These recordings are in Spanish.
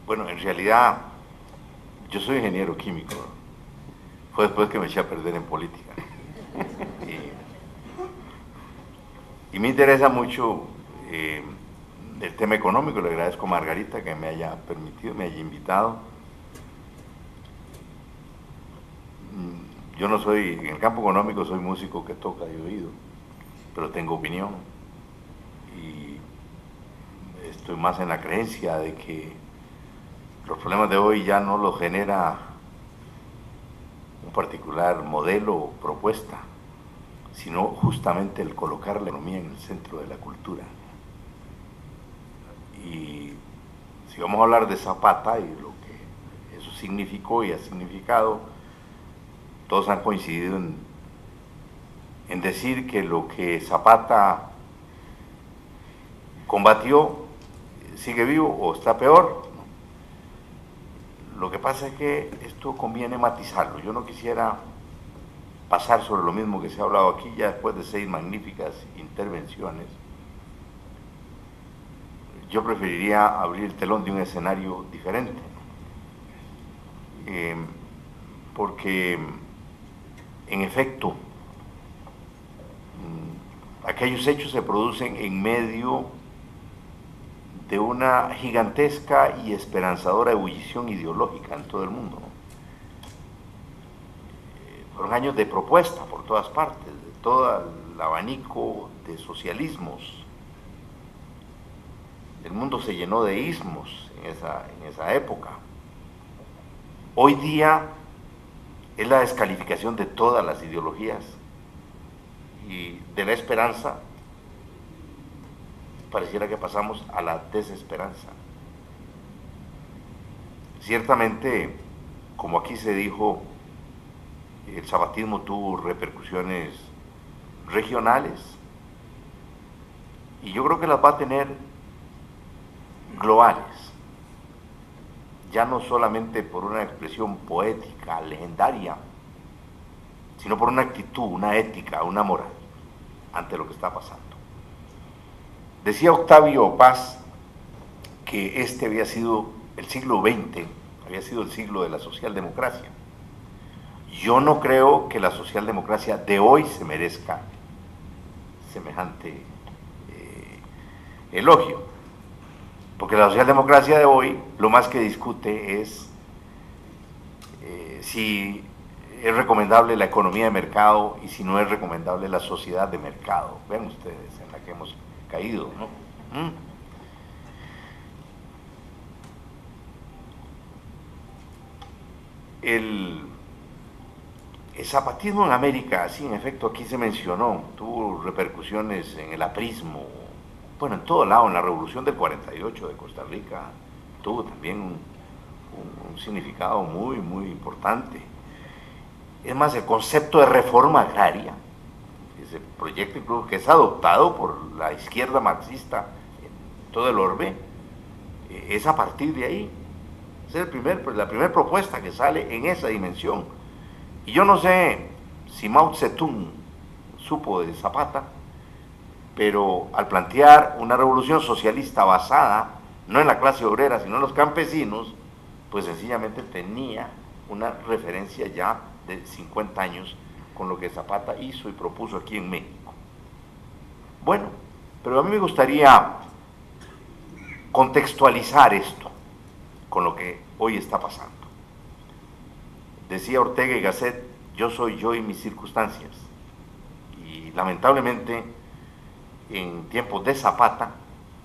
Bueno, en realidad yo soy ingeniero químico. Fue después que me eché a perder en política. Y me interesa mucho el tema económico. Le agradezco a Margarita que me haya permitido, me haya invitado. Yo no soy, en el campo económico soy músico que toca de oído, pero tengo opinión. Y estoy más en la creencia de que los problemas de hoy ya no los genera un particular modelo o propuesta, sino justamente el colocar la economía en el centro de la cultura. Y si vamos a hablar de Zapata y lo que eso significó y ha significado, todos han coincidido en decir que lo que Zapata combatió sigue vivo o está peor. Lo que pasa es que esto conviene matizarlo. Yo no quisiera pasar sobre lo mismo que se ha hablado aquí ya después de 6 magníficas intervenciones. Yo preferiría abrir el telón de un escenario diferente, porque en efecto aquellos hechos se producen en medio de una gigantesca y esperanzadora ebullición ideológica en todo el mundo, ¿no? Fueron años de propuesta por todas partes, de todo el abanico de socialismos. El mundo se llenó de ismos en esa época. Hoy día es la descalificación de todas las ideologías y de la esperanza pareciera que pasamos a la desesperanza. Ciertamente, como aquí se dijo, el zapatismo tuvo repercusiones regionales y yo creo que las va a tener globales, ya no solamente por una expresión poética, legendaria, sino por una actitud, una ética, una moral ante lo que está pasando. Decía Octavio Paz que este había sido el siglo XX, había sido el siglo de la socialdemocracia. Yo no creo que la socialdemocracia de hoy se merezca semejante elogio, porque la socialdemocracia de hoy lo más que discute es si es recomendable la economía de mercado y si no es recomendable la sociedad de mercado. Vean ustedes en la que hemos caído, ¿no? El zapatismo en América, sí, en efecto, aquí se mencionó, tuvo repercusiones en el aprismo, bueno, en todo lado, en la revolución del 48 de Costa Rica, tuvo también un significado muy, muy importante. Es más, el concepto de reforma agraria, ese proyecto incluso que es adoptado por la izquierda marxista en todo el orbe, es a partir de ahí. Esa es la primera propuesta que sale en esa dimensión. Y yo no sé si Mao Zedong supo de Zapata, pero al plantear una revolución socialista basada no en la clase obrera, sino en los campesinos, pues sencillamente tenía una referencia ya de 50 años con lo que Zapata hizo y propuso aquí en México. Bueno, pero a mí me gustaría contextualizar esto con lo que hoy está pasando. Decía Ortega y Gasset, yo soy yo y mis circunstancias. Y lamentablemente, en tiempos de Zapata,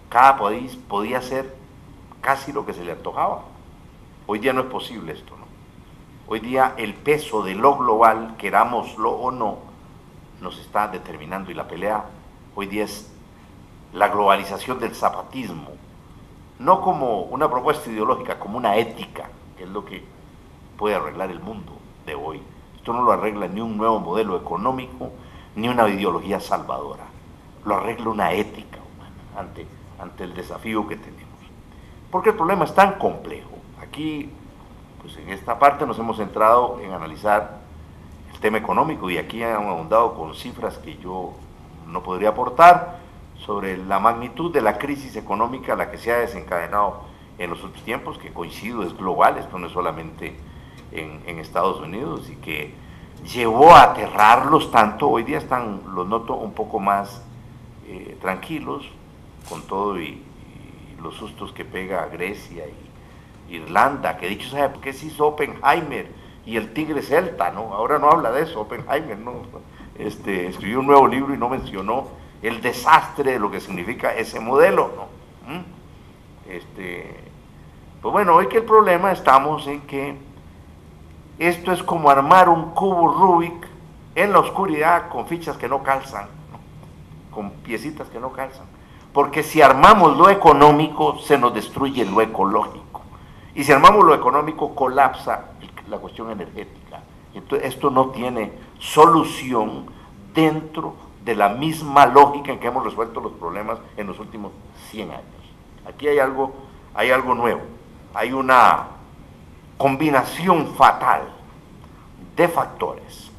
cada país podía hacer casi lo que se le antojaba. Hoy día no es posible esto, ¿no? Hoy día el peso de lo global, querámoslo o no, nos está determinando y la pelea hoy día es la globalización del zapatismo, no como una propuesta ideológica, como una ética, que es lo que puede arreglar el mundo de hoy. Esto no lo arregla ni un nuevo modelo económico, ni una ideología salvadora. Lo arregla una ética humana ante el desafío que tenemos. Porque el problema es tan complejo. Aquí, pues en esta parte nos hemos centrado en analizar el tema económico y aquí han ahondado con cifras que yo no podría aportar sobre la magnitud de la crisis económica a la que se ha desencadenado en los últimos tiempos, que coincido, es global, esto no es solamente en Estados Unidos, y que llevó a aterrarlos tanto. Hoy día los noto un poco más tranquilos, con todo y los sustos que pega Grecia y Irlanda, que dicho sea, ¿qué se hizo Oppenheimer y el tigre celta? ¿No? Ahora no habla de eso, Oppenheimer, ¿no? Escribió un nuevo libro y no mencionó el desastre de lo que significa ese modelo, ¿no? Pues bueno, hoy que el problema estamos en que esto es como armar un cubo Rubik en la oscuridad con fichas que no calzan, ¿no? Con piecitas que no calzan. Porque si armamos lo económico, se nos destruye lo ecológico. Y si armamos lo económico, colapsa la cuestión energética. Entonces, esto no tiene solución dentro de la misma lógica en que hemos resuelto los problemas en los últimos 100 años. Aquí hay algo nuevo. Hay una combinación fatal de factores.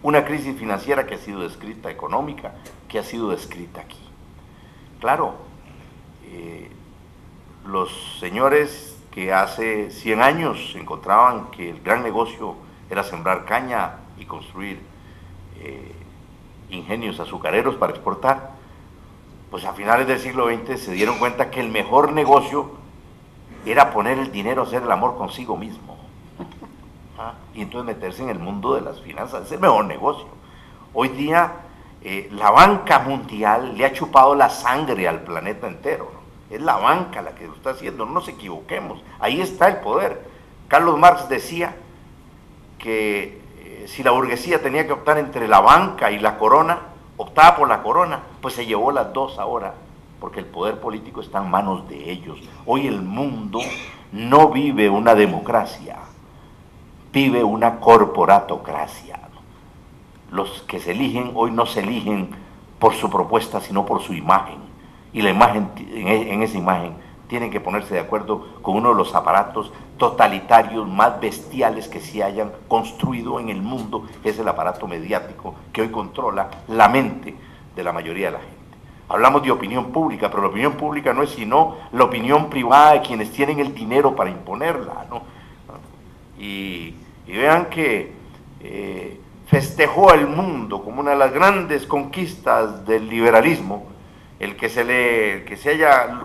Una crisis financiera que ha sido descrita, económica, que ha sido descrita aquí. Claro, los señores que hace 100 años encontraban que el gran negocio era sembrar caña y construir ingenios azucareros para exportar, pues a finales del siglo XX se dieron cuenta que el mejor negocio era poner el dinero a hacer el amor consigo mismo. Y entonces meterse en el mundo de las finanzas, es el mejor negocio. Hoy día la banca mundial le ha chupado la sangre al planeta entero, ¿no? Es la banca la que lo está haciendo, no nos equivoquemos, ahí está el poder. Carlos Marx decía que si la burguesía tenía que optar entre la banca y la corona, optaba por la corona, pues se llevó las dos ahora, porque el poder político está en manos de ellos. Hoy el mundo no vive una democracia, vive una corporatocracia. Los que se eligen hoy no se eligen por su propuesta, sino por su imagen. Y la imagen, en esa imagen, tienen que ponerse de acuerdo con uno de los aparatos totalitarios más bestiales que se hayan construido en el mundo, que es el aparato mediático que hoy controla la mente de la mayoría de la gente. Hablamos de opinión pública, pero la opinión pública no es sino la opinión privada de quienes tienen el dinero para imponerla, ¿no? Y vean que festejó el mundo como una de las grandes conquistas del liberalismo el que se haya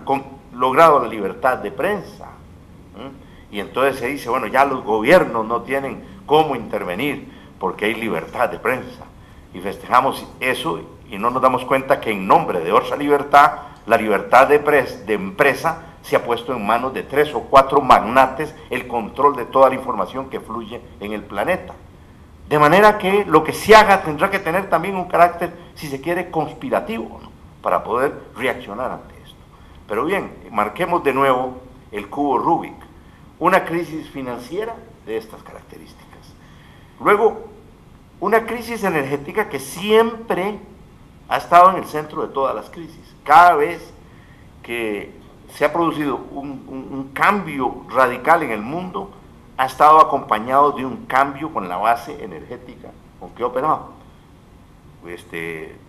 logrado la libertad de prensa. Y entonces se dice, bueno, ya los gobiernos no tienen cómo intervenir porque hay libertad de prensa. Y festejamos eso y no nos damos cuenta que en nombre de otra libertad, la libertad de empresa se ha puesto en manos de 3 o 4 magnates el control de toda la información que fluye en el planeta. De manera que lo que se haga tendrá que tener también un carácter, si se quiere, conspirativo, ¿no? Para poder reaccionar ante esto. Pero bien, marquemos de nuevo el cubo Rubik. Una crisis financiera de estas características. Luego, una crisis energética que siempre ha estado en el centro de todas las crisis. Cada vez que se ha producido un cambio radical en el mundo, ha estado acompañado de un cambio con la base energética con que ha operado.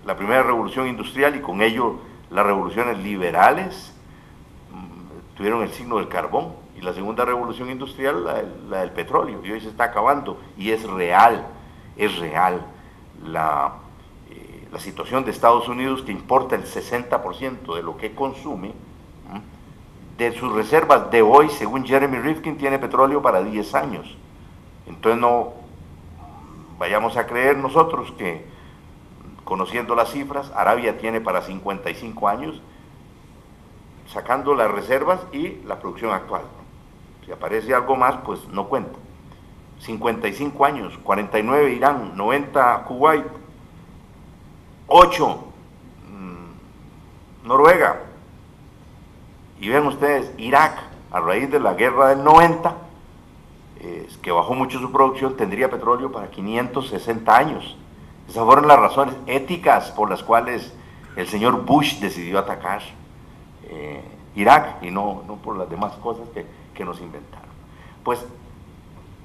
La primera revolución industrial y con ello las revoluciones liberales tuvieron el signo del carbón, y la segunda revolución industrial la del petróleo, y hoy se está acabando, y es real la situación de Estados Unidos, que importa el 60% de lo que consume. De sus reservas de hoy, según Jeremy Rifkin, tiene petróleo para 10 años. Entonces no vayamos a creer nosotros que, conociendo las cifras, Arabia tiene para 55 años, sacando las reservas y la producción actual. Si aparece algo más, pues no cuenta. 55 años, 49 Irán, 90 Kuwait, 8 Noruega. Y ven ustedes, Irak, a raíz de la guerra del 90, que bajó mucho su producción, tendría petróleo para 560 años. Esas fueron las razones éticas por las cuales el señor Bush decidió atacar Irak, y no por las demás cosas que nos inventaron. Pues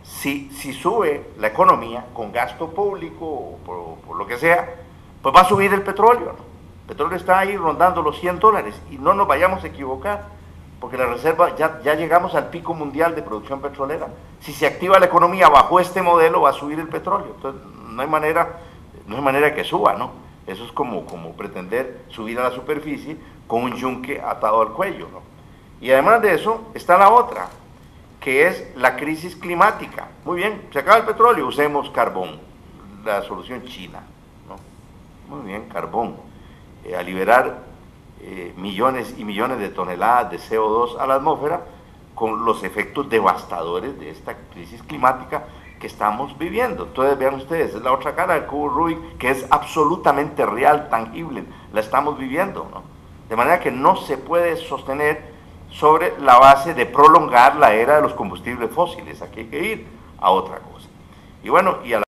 si sube la economía con gasto público o por lo que sea, pues va a subir el petróleo, ¿no? El petróleo está ahí rondando los $100, y no nos vayamos a equivocar. porque la reserva, ya llegamos al pico mundial de producción petrolera. Si se activa la economía bajo este modelo, va a subir el petróleo. Entonces, no hay manera que suba, ¿no? Eso es como pretender subir a la superficie con un yunque atado al cuello, ¿no? Y además de eso, está la otra, que es la crisis climática. Muy bien, se acaba el petróleo, usemos carbón, la solución china, ¿no? Muy bien, carbón. A liberar millones y millones de toneladas de CO2 a la atmósfera con los efectos devastadores de esta crisis climática que estamos viviendo. Entonces vean ustedes, es la otra cara del cubo Rubik, que es absolutamente real, tangible, la estamos viviendo, ¿no? De manera que no se puede sostener sobre la base de prolongar la era de los combustibles fósiles. Aquí hay que ir a otra cosa. Y bueno, y a la